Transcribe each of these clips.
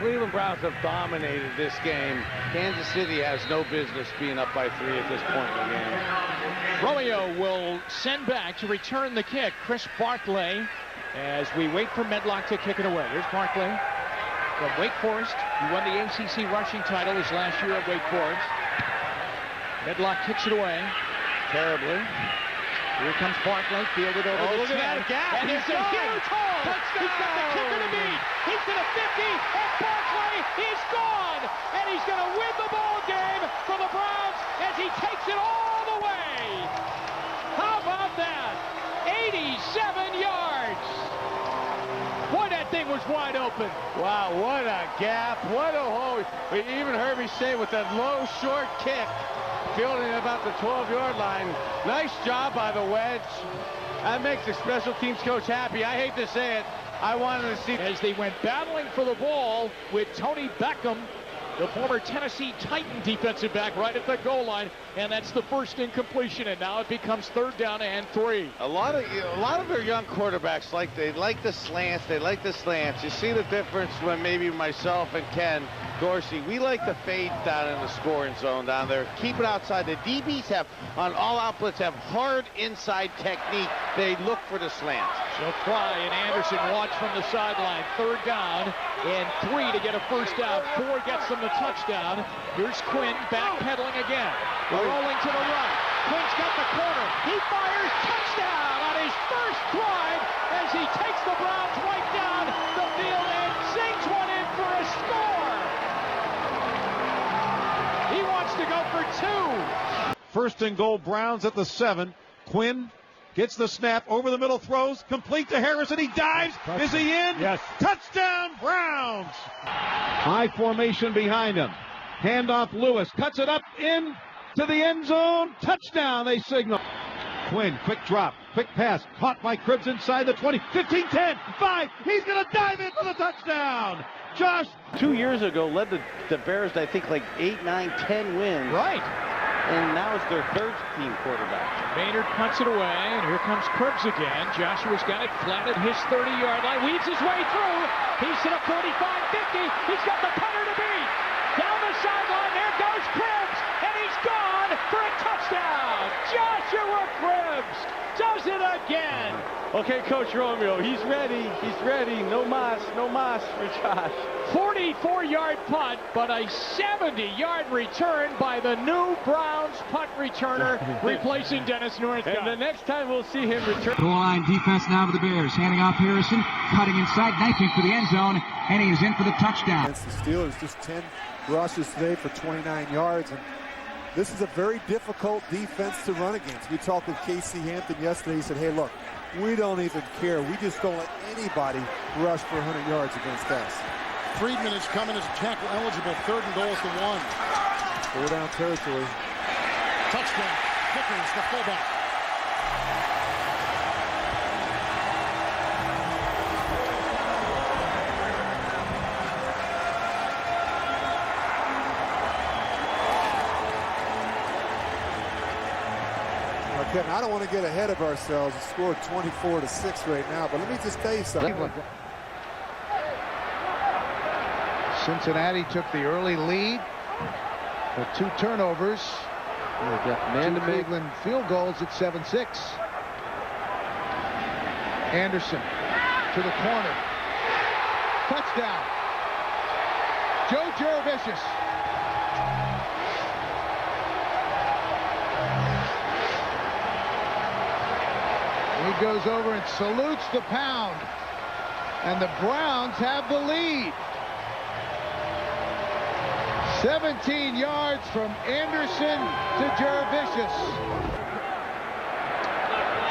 Cleveland Browns have dominated this game. Kansas City has no business being up by 3 at this point in the game. Romeo will send back to return the kick. Chris Barclay, as we wait for Medlock to kick it away. Here's Barclay from Wake Forest. He won the ACC rushing title his last year at Wake Forest. Medlock kicks it away. Terribly. Here comes Barclay, fielded over the look 10. at that gap. And he's a huge hole. Touchdown. He's got the kicker to beat. He's to the 50, and Barclay is gone. And he's going to win the ball game for the Browns as he takes it all the way. How about that? 87 yards. Boy, that thing was wide open. Wow, what a gap. What a hole. We even heard me say with that low, short kick, fielding about the 12-yard line. Nice job by the wedge. That makes the special teams coach happy. I hate to say it. I wanted to see. As they went battling for the ball with Tony Beckham, the former Tennessee Titan defensive back, right at the goal line, and that's the first incompletion, and now it becomes 3rd down and 3. A lot of their young quarterbacks like the slants. You see the difference when maybe myself and Ken Dorsey, we like the fade down in the scoring zone down there. Keep it outside. The DBs have, on all outlets, have hard inside technique. They look for the slants. So Fry and Anderson watch from the sideline. 3rd down and 3 to get a first down. 4 gets them the touchdown. Here's Quinn backpedaling again. Rolling to the right. Quinn's got the corner. He fires. Touchdown on his first drive as he takes the Browns right down the field and sinks one in for a score. He wants to go for 2. 1st and goal, Browns at the 7. Quinn gets the snap, over the middle, throws, complete to Harrison. He dives. Is he in? Yes. Touchdown, Browns. High formation behind him. Handoff, Lewis cuts it up in to the end zone. Touchdown, they signal. Quinn, quick drop, quick pass, caught by Cribbs inside the 20, 15, 10, 5. He's going to dive in for the touchdown. Josh. 2 years ago, led the Bears to, I think, like 8, 9, 10 wins. Right. And now it's their 3rd team quarterback. Maynard punts it away, and here comes Cribbs again. Joshua's got it flat at his 30-yard line. Weaves his way through. He's to the 45-50. He's got the punter to beat. Down the sideline, there goes Cribbs, and he's gone for a touchdown. Joshua Cribbs does it again. Okay, Coach Romeo, he's ready. He's ready. No mas for Josh. 44-yard punt, but a 70-yard return by the new Browns punt returner, replacing Dennis Northcutt. And the next time we'll see him return. Goal line defense now for the Bears. Handing off Harrison, cutting inside, knifing for the end zone, and he is in for the touchdown. Against the Steelers, just 10 rushes today for 29 yards. And this is a very difficult defense to run against. We talked with Casey Hampton yesterday. He said, hey, look, we don't even care. We just don't let anybody rush for 100 yards against us. Friedman is coming as tackle eligible. 3rd and goal is the 1. 4 down territory. Touchdown. Vickers, the fullback. Kevin, I don't want to get ahead of ourselves. We scored 24-6 right now, but let me just tell you something. Cincinnati took the early lead with 2 turnovers. Man-to-man Cleveland field goals at 7-6. Anderson to the corner. Touchdown. Joe Jurevicius. He goes over and salutes the pound. And the Browns have the lead. 17 yards from Anderson to Jurevicius.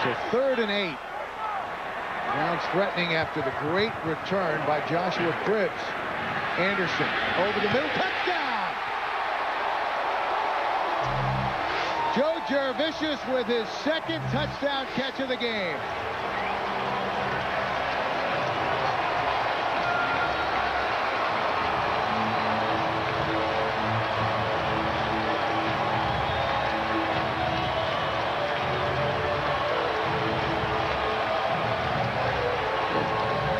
So 3rd and 8. Browns threatening after the great return by Joshua Cribbs. Anderson over the middle. Touchdown! Joe Jurevicius with his 2nd touchdown catch of the game.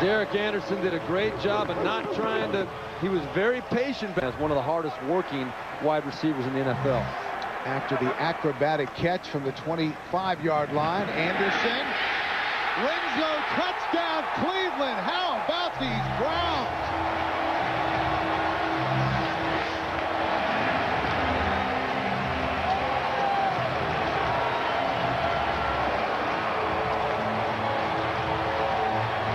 Derek Derek Anderson did a great job of not trying to, he was very patient. As one of the hardest working wide receivers in the NFL. After the acrobatic catch from the 25-yard line, Anderson, Winslow, touchdown Cleveland. How about these Browns?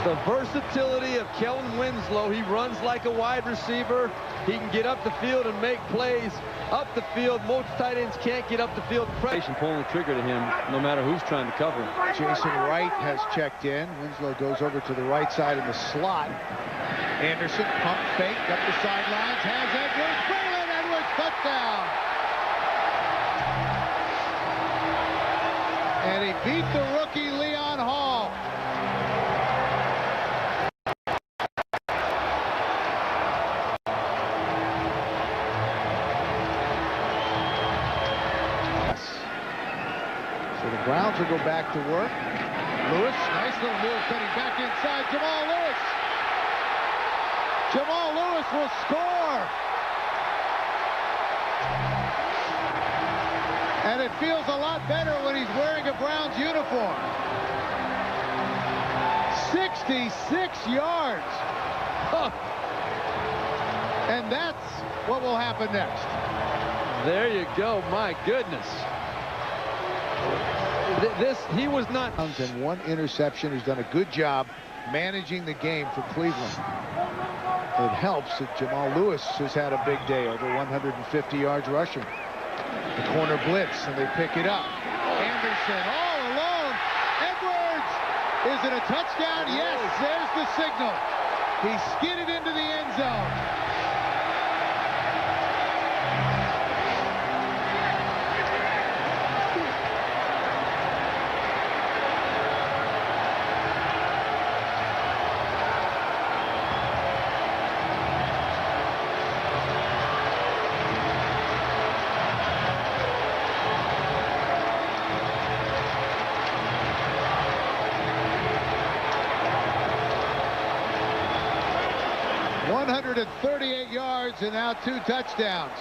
The versatility of Kellen Winslow. He runs like a wide receiver. He can get up the field and make plays up the field. Most tight ends can't get up the field. Pulling the trigger to him, no matter who's trying to cover him. Jason Wright has checked in. Winslow goes over to the right side in the slot. Anderson, pump fake up the sidelines. Has Edwards. Braylon Edwards, touchdown. And he beat the rookie Leon Hall. So the Browns will go back to work. Lewis, nice little move, cutting back inside. Jamal Lewis. Jamal Lewis will score. And it feels a lot better when he's wearing a Browns uniform. 66 yards. Huh. And that's what will happen next. There you go. My goodness. He was not. And one interception. He's done a good job managing the game for Cleveland. It helps that Jamal Lewis has had a big day, over 150 yards rushing. The corner blitz, and they pick it up. Anderson all alone. Edwards! Is it a touchdown? Yes, there's the signal. He skidded into the end zone. .138 yards and now 2 touchdowns.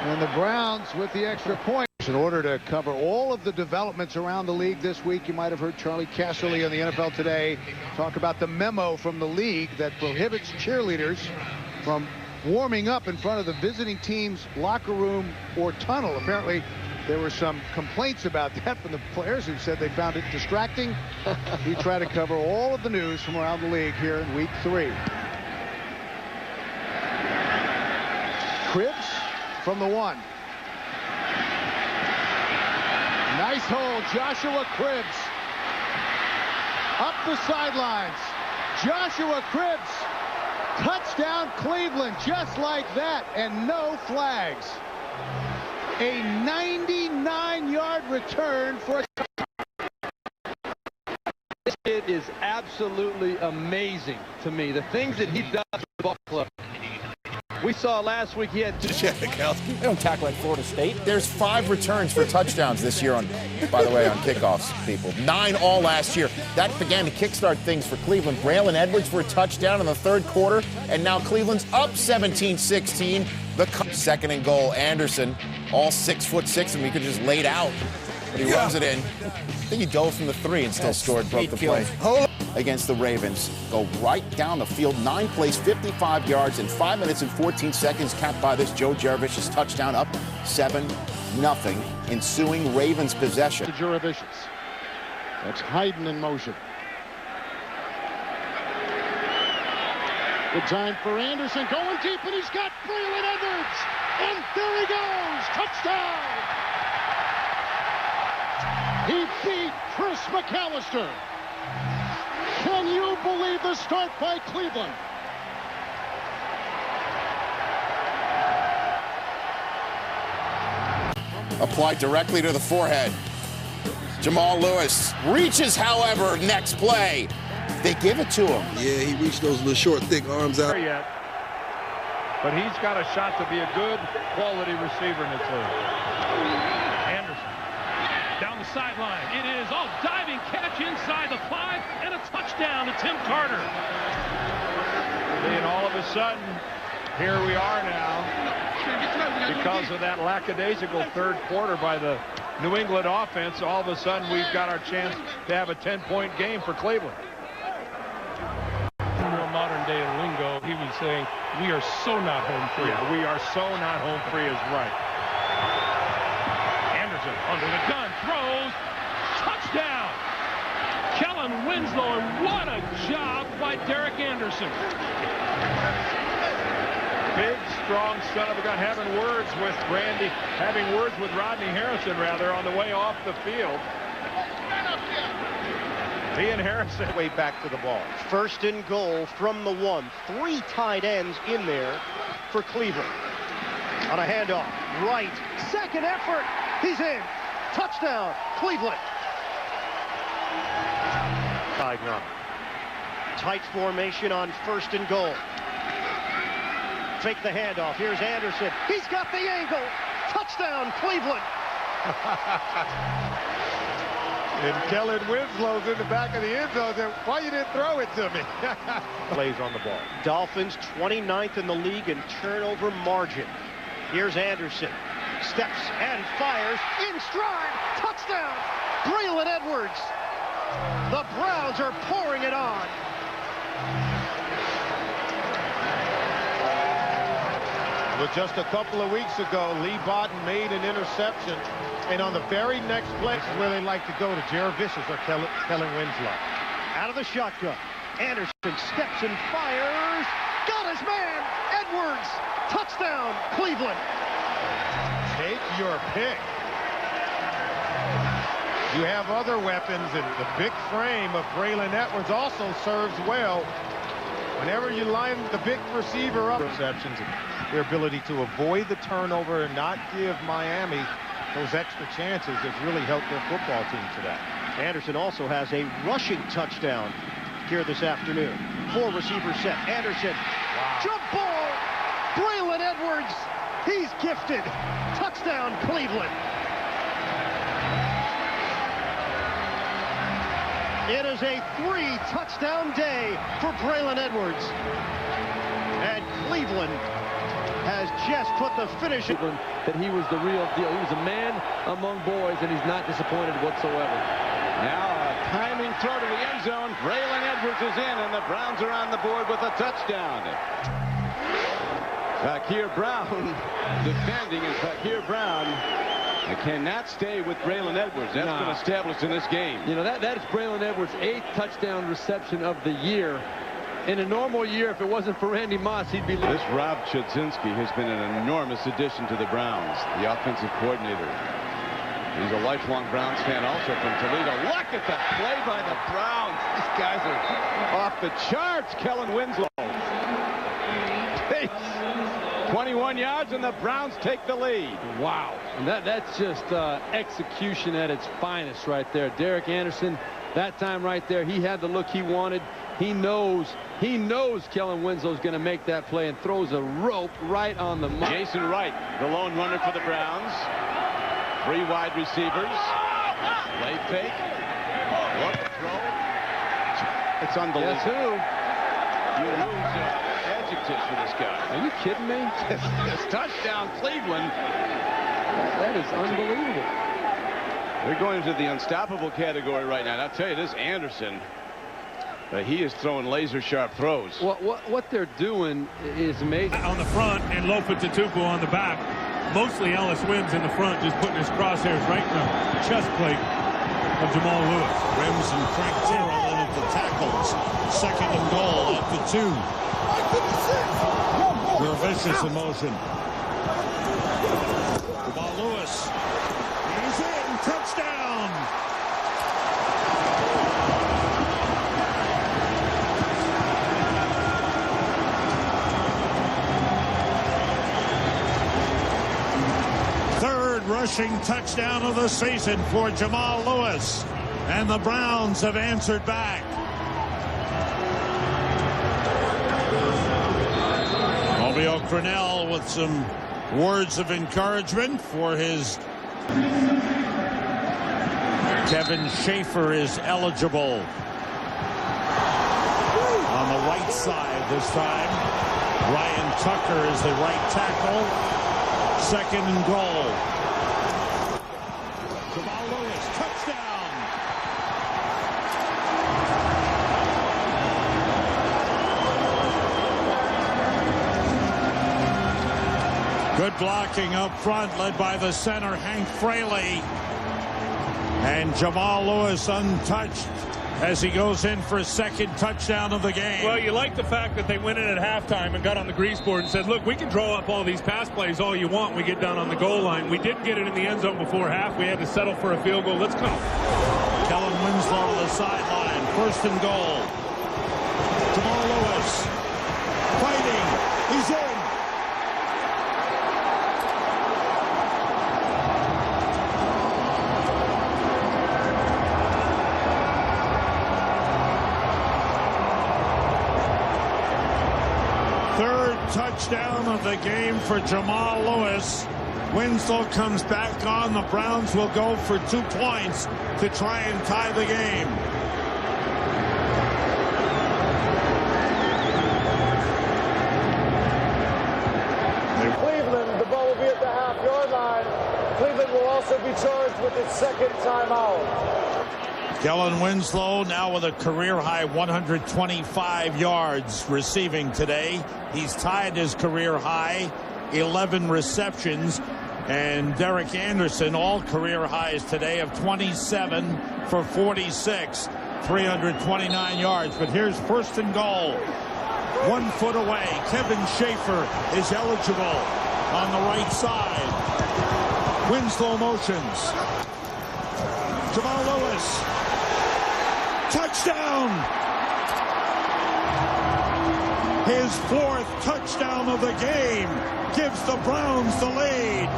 And the Browns with the extra point. In order to cover all of the developments around the league this week, you might have heard Charlie Casserly on the NFL Today talk about the memo from the league that prohibits cheerleaders from warming up in front of the visiting team's locker room or tunnel. Apparently, there were some complaints about that from the players who said they found it distracting. We try to cover all of the news from around the league here in week 3. Cribbs from the 1. Nice hold, Joshua Cribbs. Up the sidelines. Joshua Cribbs. Touchdown Cleveland, just like that, and no flags. A 99-yard return for a... This kid is absolutely amazing to me. The things that he does for the ball club. We saw last week he had 2. They don't tackle like Florida State. There's 5 returns for touchdowns this year on, by the way, on kickoffs, people. 9 all last year. That began to kickstart things for Cleveland. Braylon Edwards for a touchdown in the 3rd quarter, and now Cleveland's up 17-16. The second and goal. Anderson, all 6'6", and we could just laid out. But he runs it in. I think he dove from the 3 and still scored, broke the play. Against the Ravens. Go right down the field. 9 plays, 55 yards in 5 minutes and 14 seconds, capped by this Joe Jurevicius touchdown, up 7-0. Ensuing Ravens possession. Jurevicius. That's Hayden in motion. Good time for Anderson, going deep, and he's got Braylon Edwards. And there he goes. Touchdown. He beat Chris McAllister. Can you believe the start by Cleveland? Applied directly to the forehead. Jamal Lewis reaches, however, next play. They give it to him. Yeah, he reached those little short, thick arms out. Yet, but he's got a shot to be a good quality receiver in this league. Anderson down the sideline. It is diving catch inside the 5 and a touchdown. touchdown to Tim Carter. And all of a sudden, here we are now, because of that lackadaisical third quarter by the New England offense. All of a sudden, we've got our chance to have a 10-point game for Cleveland. In more modern day lingo, he was saying, we are so not home free. Yeah, we are so not home free is right. Anderson under the gun, throws, touchdown! Kellen Winslow, and what a job by Derek Anderson. Big, strong son of a gun, having words with Rodney Harrison, rather, on the way off the field. He and Harrison way back to the ball. First and goal from the 1. 3 tight ends in there for Cleveland. On a handoff, right, second effort, he's in. Touchdown, Cleveland. Tight formation on first and goal. Fake the handoff. Here's Anderson. He's got the angle. Touchdown, Cleveland. And Kellen Winslow's in the back of the end zone. Why you didn't throw it to me? plays on the ball. Dolphins 29th in the league in turnover margin. Here's Anderson. Steps and fires in stride. Touchdown, Braylon Edwards. The Browns are pouring it on. Well, just a couple of weeks ago, Lee Bodden made an interception, and on the very next play, where they like to go to Jared Vicious or Kellen Winslow. Out of the shotgun, Anderson steps and fires. Got his man, Edwards. Touchdown, Cleveland. Take your pick. You have other weapons, and the big frame of Braylon Edwards also serves well. Whenever you line the big receiver up, receptions, and their ability to avoid the turnover and not give Miami those extra chances has really helped their football team today. Anderson also has a rushing touchdown here this afternoon. 4 receiver set. Anderson, jump ball. Braylon Edwards, he's gifted. Touchdown, Cleveland. It is a 3-touchdown day for Braylon Edwards. And Cleveland has just put the finish. That he was the real deal. He was a man among boys, and he's not disappointed whatsoever. Now a timing throw to the end zone. Braylon Edwards is in, and the Browns are on the board with a touchdown. Fakir Brown defending, and Fakir Brown cannot stay with Braylon Edwards. That's been established in this game. You know, that is Braylon Edwards' 8th touchdown reception of the year. In a normal year, if it wasn't for Randy Moss, he'd be... This Rob Chudzinski has been an enormous addition to the Browns, the offensive coordinator. He's a lifelong Browns fan also from Toledo. Look at the play by the Browns. These guys are off the charts. Kellen Winslow. 21 yards, and the Browns take the lead. Wow. And that's just execution at its finest right there. Derek Anderson, that time right there, he had the look he wanted. He knows Kellen Winslow's going to make that play and throws a rope right on the mark. Jason Wright, the lone runner for the Browns. 3 wide receivers. Play fake. Look, throw. It's unbelievable. Guess who? You lose adjectives for this guy. Are you kidding me? This touchdown, Cleveland. That is unbelievable. They're going into the unstoppable category right now. And I'll tell you this, Anderson, he is throwing laser sharp throws. What they're doing is amazing. On the front and Lofa Tatupu on the back. Mostly Ellis Wins in the front, just putting his crosshairs right in the chest plate of Jamal Lewis. Rims and Frank Terrell in at the tackles. Second and goal at the 2. Vicious in motion. Jamal Lewis. He's in. Touchdown. Third rushing touchdown of the season for Jamal Lewis. And the Browns have answered back. Bill Crennel with some words of encouragement for his. Kevin Schaefer is eligible. right side this time. Ryan Tucker is the right tackle. 2nd and goal. Jamal Lewis, touchdown. Good blocking up front, led by the center, Hank Fraley. And Jamal Lewis untouched as he goes in for his 2nd touchdown of the game. Well, you like the fact that they went in at halftime and got on the grease board and said, look, we can draw up all these pass plays all you want when we get down on the goal line. We didn't get it in the end zone before half. We had to settle for a field goal. Let's go. Kellen Winslow on the sideline. 1st and goal. Jamal Lewis fighting. He's in. Touchdown of the game for Jamal Lewis. Winslow comes back on. The Browns will go for 2 points to try and tie the game. Cleveland, the ball will be at the half-yard line. Cleveland will also be charged with its 2nd timeout. Kellen Winslow now with a career-high 125 yards receiving today. He's tied his career-high 11 receptions. And Derek Anderson, all career highs today of 27 for 46, 329 yards. But here's 1st and goal. 1 foot away. Kevin Schaefer is eligible on the right side. Winslow motions. Jamal Lewis. Touchdown! His 4th touchdown of the game gives the Browns the lead.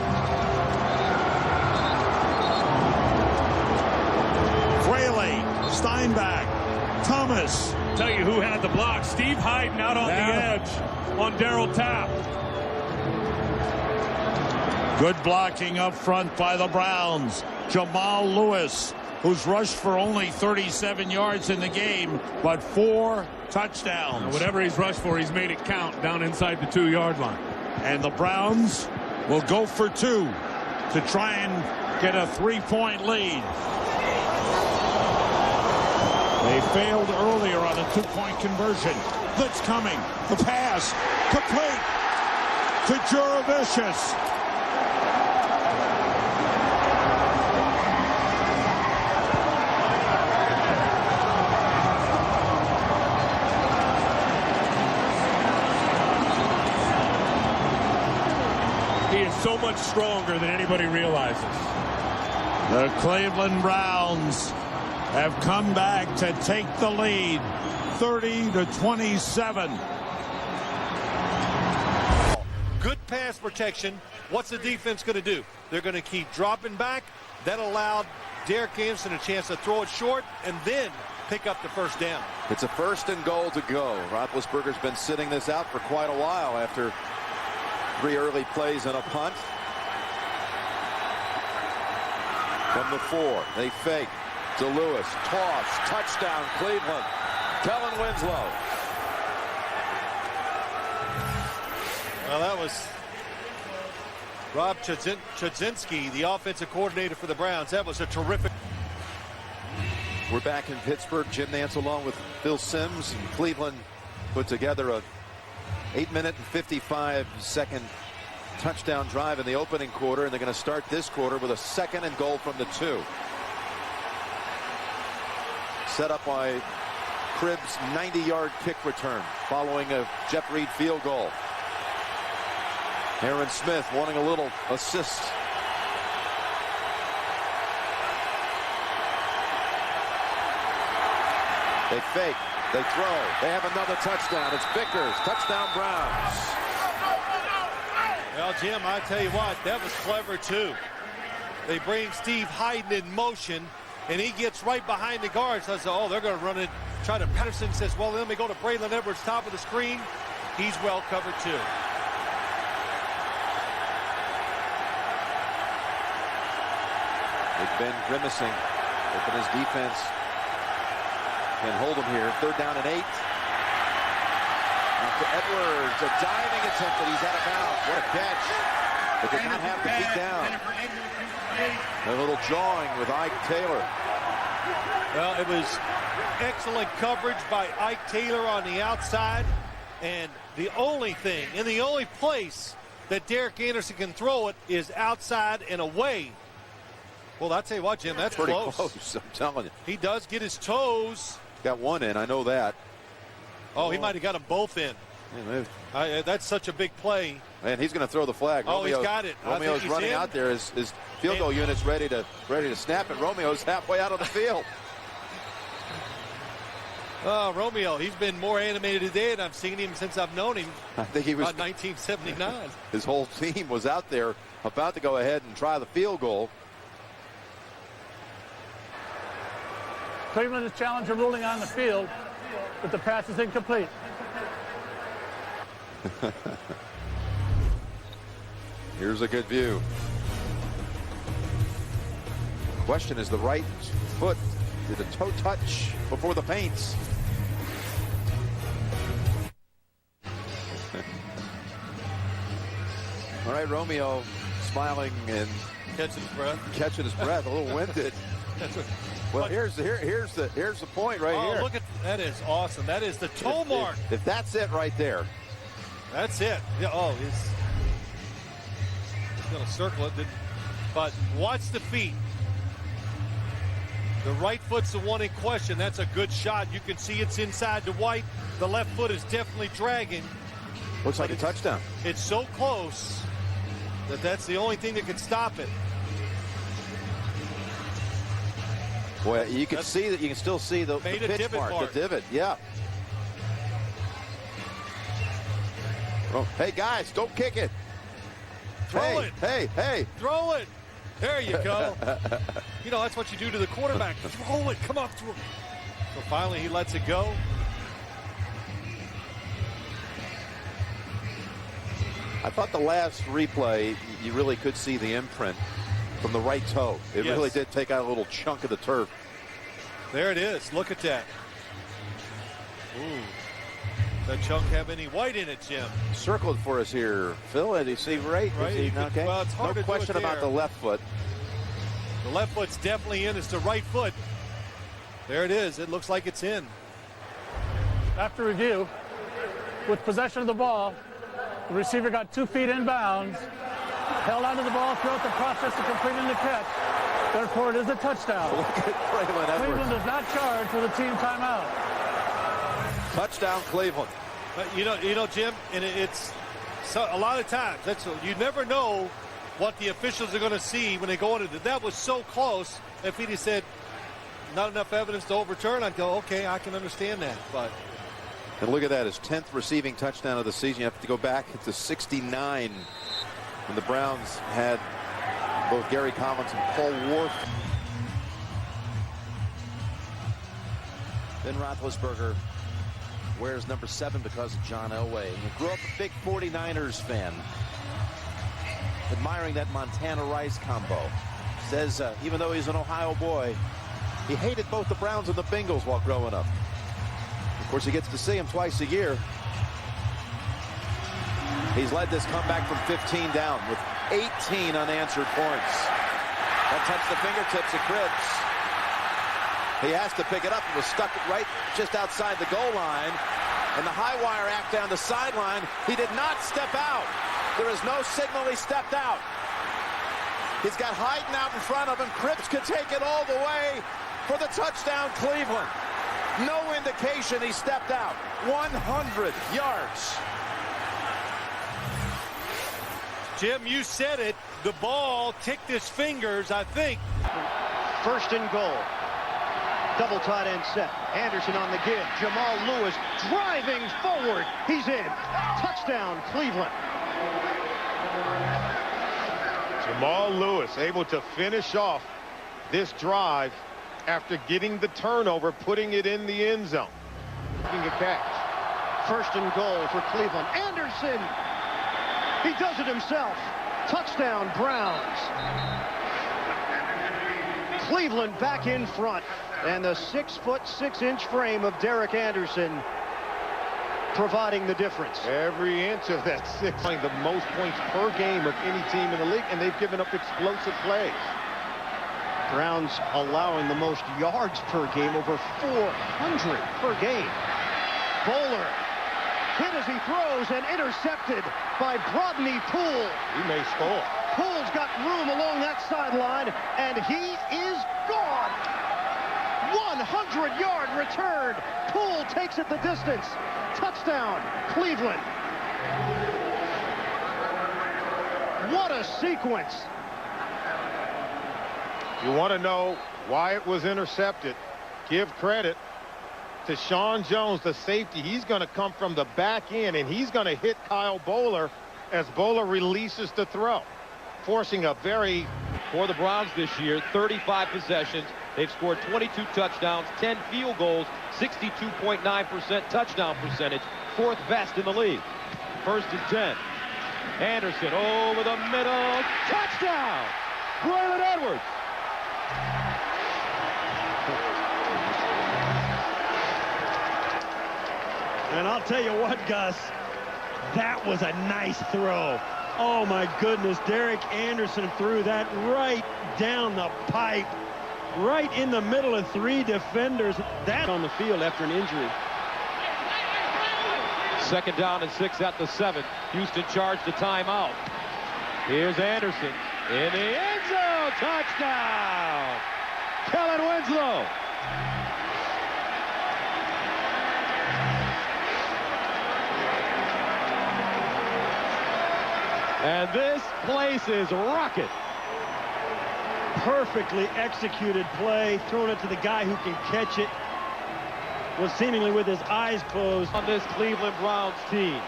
Fraley, Steinbach, Thomas. Tell you who had the block. Steve Hyden out on the edge on Darryl Tapp. Good blocking up front by the Browns. Jamal Lewis, who's rushed for only 37 yards in the game, but 4 touchdowns. Now, whatever he's rushed for, he's made it count down inside the 2-yard line. And the Browns will go for 2 to try and get a 3-point lead. They failed earlier on a 2-point conversion. Blitz coming. The pass complete to Juravicius. So much stronger than anybody realizes. The Cleveland Browns have come back to take the lead, 30-27. Good pass protection. What's the defense going to do? They're going to keep dropping back. That allowed Derek Anderson a chance to throw it short and then pick up the 1st down. It's a 1st and goal to go. Roethlisberger's been sitting this out for quite a while after 3 early plays and a punt. From the 4, they fake to Lewis. Toss, touchdown, Cleveland. Kellen Winslow. Well, that was Rob Chudzinski, the offensive coordinator for the Browns. That was a terrific. We're back in Pittsburgh. Jim Nantz along with Phil Simms, and Cleveland put together a 8-minute and 55-second touchdown drive in the opening quarter, and they're going to start this quarter with a 2nd and goal from the 2. Set up by Cribb's 90-yard kick return following a Jeff Reed field goal. Aaron Smith wanting a little assist. They fake. They throw. They have another touchdown. It's Vickers. Touchdown Browns. Well, Jim, I tell you what, that was clever, too. They bring Steve Hyden in motion, and he gets right behind the guards. I said, oh, they're going to run it. Try to. Patterson says, well, let me go to Braylon Edwards, top of the screen. He's well covered, too. Big Ben grimacing, hoping his defense can hold him here. 3rd down and 8. to Edwards. A diving attempt that he's out of bounds. What a catch. But did not have the feet down. A little jawing with Ike Taylor. Well, it was excellent coverage by Ike Taylor on the outside. And the only thing, and the only place that Derek Anderson can throw it is outside and away. Well, I'll tell you what, Jim, that's pretty close. I'm telling you. He does get his toes. Got one in, I know that. Oh, he might have got them both in. Yeah, that's such a big play. And he's going to throw the flag. Oh, he's got it. Romeo's running out there. His field goal unit's ready to snap it. Romeo's halfway out of the field. Oh, Romeo, he's been more animated today than I've seen him since I've known him. I think he was about 1979. His whole team was out there about to go ahead and try the field goal. Cleveland has challenged a ruling on the field, but the pass is incomplete. Here's a good view. Question is the right foot. Did a toe touch before the paints? All right, Romeo smiling and catching his breath. A little winded. Well, here's the point right here. Oh, look at that! Is awesome. That is the toe mark. If that's it right there, that's it. Yeah, oh, he's going to circle it, but watch the feet. The right foot's the one in question. That's a good shot. You can see it's inside the white. The left foot is definitely dragging. Looks like a touchdown. It's so close that that's the only thing that can stop it. Boy, you can see that. You can still see the pitch mark, the divot. Yeah. Oh, hey guys, don't kick it. Throw it. Hey. Throw it. There you go. You know, that's what you do to the quarterback. Throw it. Come on. Throw it. So finally he lets it go. I thought the last replay, you really could see the imprint from the right toe. It really did take out a little chunk of the turf. There it is. Look at that. Ooh. Does that chunk have any white in it, Jim? Circled for us here. Phil, did you see right? Okay. Well, it's hard no to question do it about the left foot. The left foot's definitely in. It's the right foot. There it is. It looks like it's in. After review, with possession of the ball, the receiver got 2 feet inbounds, held onto the ball throughout the process of completing the catch. Therefore, it is a touchdown. Look at Braylon Edwards. Cleveland is not charged with a team timeout. Touchdown, Cleveland. You know, Jim, and it's so a lot of times you never know what the officials are going to see when they go into it. That was so close. If he just said not enough evidence to overturn, I'd go, okay, I can understand that. But and look at that, his 10th receiving touchdown of the season. You have to go back to 69 when the Browns had both Gary Collins and Paul Wharf. Ben Roethlisberger wears number 7 because of John Elway. He grew up a big 49ers fan, admiring that Montana Rice combo. Says even though he's an Ohio boy, he hated both the Browns and the Bengals while growing up. Of course, he gets to see them twice a year. He's led this comeback from 15 down with 18 unanswered points. That touched the fingertips of Cribbs. He has to pick it up. It was stuck right just outside the goal line. And the high wire act down the sideline. He did not step out. There is no signal he stepped out. He's got Hyden out in front of him. Cribbs could take it all the way for the touchdown, Cleveland. No indication he stepped out. 100 yards. Jim, you said it. The ball ticked his fingers, I think. First and goal. Double tight end set. Anderson on the give. Jamal Lewis driving forward. He's in. Touchdown, Cleveland. Jamal Lewis able to finish off this drive after getting the turnover, putting it in the end zone. Making a catch. First and goal for Cleveland. Anderson. He does it himself. Touchdown, Browns. Cleveland back in front. And the 6'6" frame of Derek Anderson providing the difference. Every inch of that 6, the most points per game of any team in the league, and they've given up explosive plays. Browns allowing the most yards per game, over 400 per game. Bowler hit as he throws and intercepted by Brodney Poole. He may score. Poole's got room along that sideline, and he is gone. 100-yard return. Poole takes it the distance. Touchdown, Cleveland. What a sequence. You want to know why it was intercepted? Give credit to Sean Jones, the safety. He's going to come from the back end, and he's going to hit Kyle Bowler as Bowler releases the throw, forcing a very... For the Browns this year, 35 possessions. They've scored 22 touchdowns, 10 field goals, 62.9% touchdown percentage, 4th best in the league. 1st and 10. Anderson over the middle. Touchdown! Braylon Edwards. And I'll tell you what, Gus, that was a nice throw. Oh, my goodness. Derek Anderson threw that right down the pipe, right in the middle of 3 defenders. That on the field after an injury. 2nd down and 6 at the 7. Houston charged the timeout. Here's Anderson in the end zone. Touchdown! Kellen Winslow. And this place is rocking. Perfectly executed play, throwing it to the guy who can catch it. Was seemingly with his eyes closed. On this Cleveland Browns team.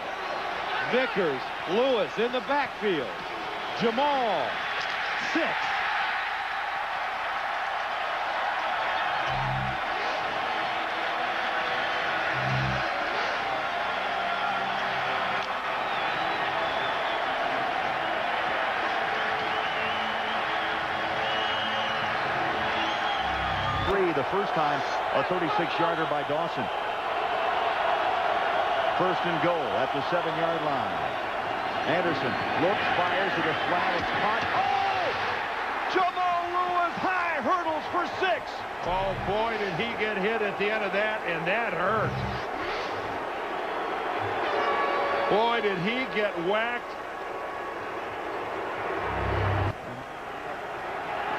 Vickers, Lewis in the backfield. Jamal, 6. The first time, a 36-yarder by Dawson. 1st and goal at the 7-yard line. Anderson looks, fires at a flat. It's caught. Oh! Jamal Lewis, high hurdles for 6. Oh, boy, did he get hit at the end of that, and that hurt. Boy, did he get whacked.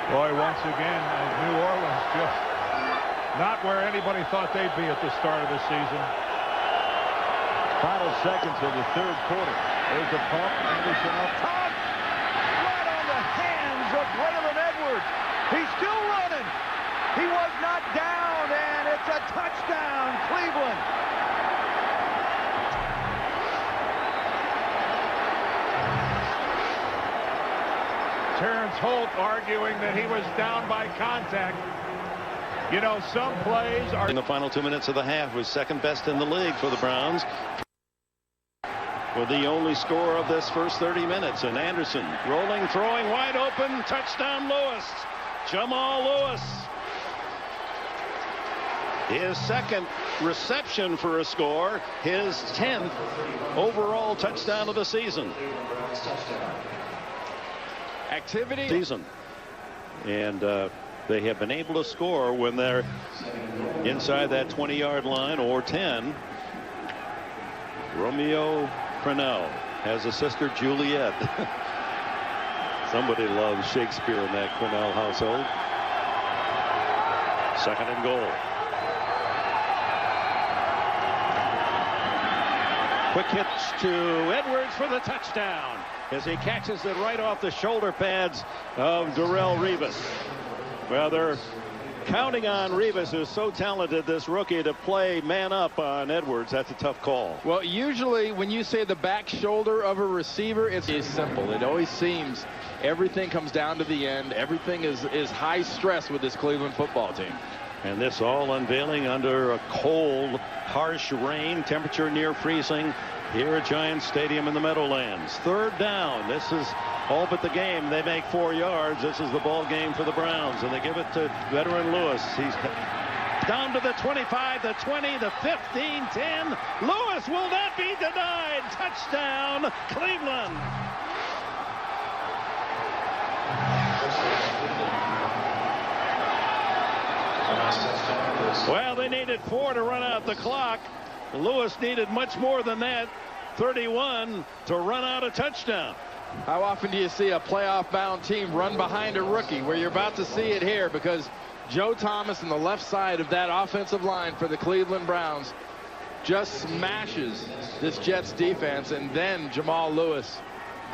Boy, once again, New Orleans just not where anybody thought they'd be at the start of the season. Final seconds of the 3rd quarter. There's the pump. Anderson up top. Right on the hands of Braylon Edwards. He's still running. He was not down, and it's a touchdown, Cleveland. Terrence Holt arguing that he was down by contact. You know, some plays are... In the final 2 minutes of the half was 2nd best in the league for the Browns. With the only score of this first 30 minutes. And Anderson rolling, throwing, wide open. Touchdown Lewis. Jamal Lewis. His 2nd reception for a score. His 10th overall touchdown of the season. Activity. Season. And they have been able to score when they're inside that 20-yard line or 10. Romeo Crennel has a sister, Juliet. Somebody loves Shakespeare in that Crennel household. 2nd and goal. Quick hits to Edwards for the touchdown as he catches it right off the shoulder pads of Darrelle Revis. Well, they're counting on Revis, who's so talented, this rookie, to play man up on Edwards. That's a tough call. Well, usually when you say the back shoulder of a receiver, it's simple. It always seems everything comes down to the end. Everything is high stress with this Cleveland football team. And this all unveiling under a cold, harsh rain, temperature near freezing here at Giants Stadium in the Meadowlands. 3rd down. This is all but the game. They make 4 yards. This is the ball game for the Browns, and they give it to veteran Lewis. He's Down to the 25, the 20, the 15, 10. Lewis will not be denied. Touchdown, Cleveland. Well, they needed 4 to run out the clock. Lewis needed much more than that, 31, to run out a touchdown. How often do you see a playoff-bound team run behind a rookie? Where you're about to see it here, because Joe Thomas on the left side of that offensive line for the Cleveland Browns just smashes this Jets defense, and then Jamal Lewis.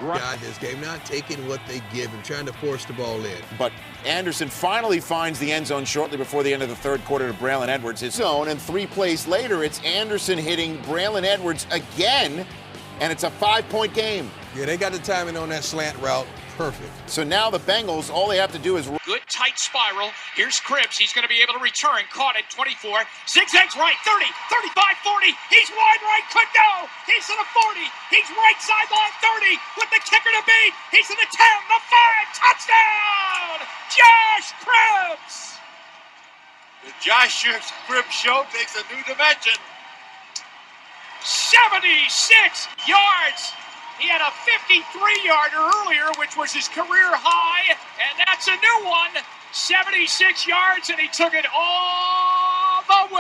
God, this game, not taking what they give and trying to force the ball in. But Anderson finally finds the end zone shortly before the end of the third quarter to Braylon Edwards, his zone, and 3 plays later, it's Anderson hitting Braylon Edwards again, and it's a 5-point game. Yeah, they got the timing on that slant route. Perfect. So now the Bengals, all they have to do is... Good tight spiral. Here's Cribs. He's going to be able to return. Caught at 24. Zigzags right. 30, 35, 40. He's wide right. Could go. He's to the 40. He's right sideline 30 with the kicker to beat. He's to the 10, the 5. Touchdown! Josh Cribs! The Josh Cribs show takes a new dimension. 76 yards. He had a 53-yarder earlier, which was his career high, and that's a new one. 76 yards, and he took it all the way.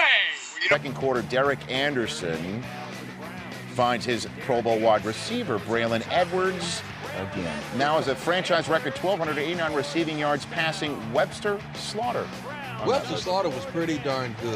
Second quarter, Derek Anderson finds his Pro Bowl wide receiver, Braylon Edwards, again. Now has a franchise record 1,289 receiving yards, passing Webster Slaughter. Webster Slaughter was pretty darn good.